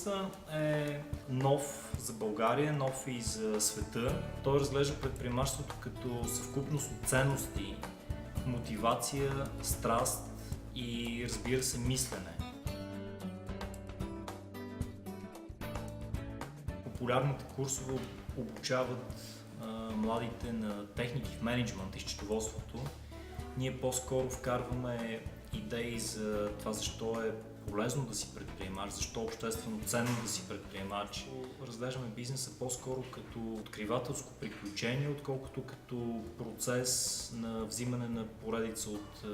Курсът е нов за България, нов и за света. Той разглежда предприемачеството като съвкупност от ценности, мотивация, страст и, разбира се, мислене. Популярните курсове обучават младите на техники в мениджмънт и счетоводството. Ние по-скоро вкарваме идеи за това защо е полезно да си предприемач, защо обществено ценно да си предприемач. Разглеждаме бизнеса по-скоро като откривателско приключение, отколкото като процес на взимане на поредица от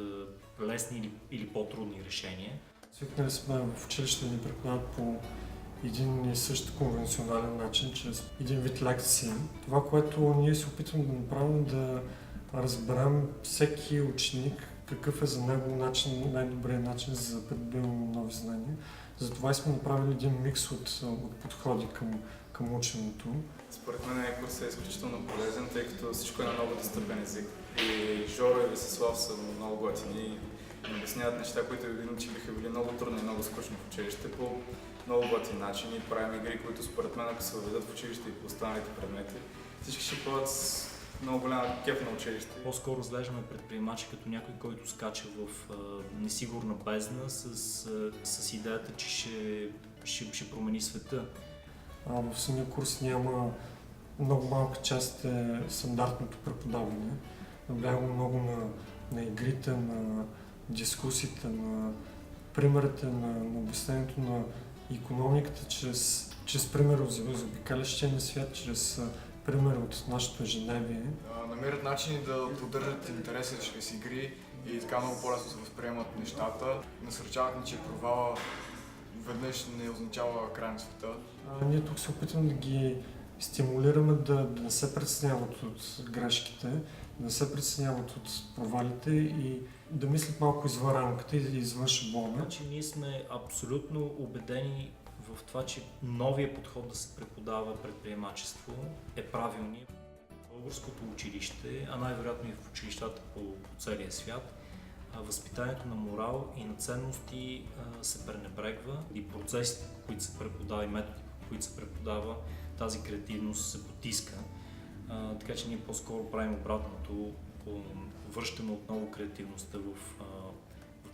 лесни или по-трудни решения. Свикнали сме в училище да ни преподават по един и същ конвенционален начин, чрез един вид лекции. Това, което ние се опитваме да направим, да разберем всеки ученик какъв е за него най-добрият начин за придобиване на нови знания. Затова сме направили един микс от подходи към ученето. Според мен курсът е изключително полезен, тъй като всичко е на много достъпен език. И Жоро и Весислав са много готини и обясняват неща, които иначе биха били много трудни и много скучни в училище по много готини начини. Правим игри, които според мен, ако се въведат в училище и по останалите предмети, всички ще бъдат с много голяма кеф на училище. По-скоро разглеждаме предприемачи като някой, който скача в несигурна бездна с идеята, че ще промени света. В самия курс няма много малка част е стандартното преподаване. Наблягаме много на игрите, на дискусиите, на примерите, на обяснението на икономиката чрез пример от заобикалящия свят, чрез пример от нашето ежедневие. Намират начини да поддържат интереса чрез игри и така много по-лесно се възприемат нещата. Насърчават ни, че провала веднъж не означава край на света. Ние тук се опитваме да ги стимулираме да не се притесняват от грешките, да не се притесняват от провалите и да мислят малко извън рамката и извън шаблона. Значи ние сме абсолютно убедени в това, че новия подход да се преподава предприемачество е правилният. Българското училище, а най-вероятно и в училищата по целия свят, възпитанието на морал и на ценности се пренебрегва и процесите, по които се преподава и методите, по които се преподава, тази креативност се потиска. Така че ние по-скоро правим обратното, връщаме отново креативността в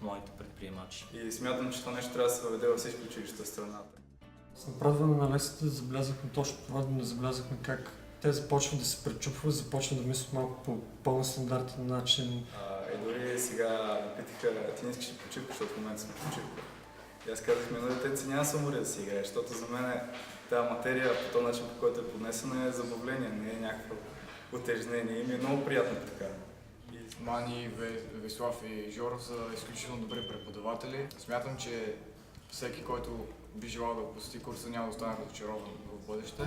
младите предприемачи. И смятам, че това нещо трябва да се въведе във всички училища в страната. С направяне на лекцията забелязахме точно това, да не забелязахме как те започват да се пречупват, започват да мислят малко по по-нестандартен начин. И дори сега ме питаха, ти не искаш да почивкаш, защото в момента съм почивка. И аз казах, на детенци няма се умори да си играе, защото за мен тази материя по този начин, по който е поднесена, е забавление, не е някакво утежнение и ми е много приятно така. Мани, Веслав и Жоро са изключително добри преподаватели. Смятам, че всеки, който би желал да посети курса, няма да остане разочарован в бъдеще.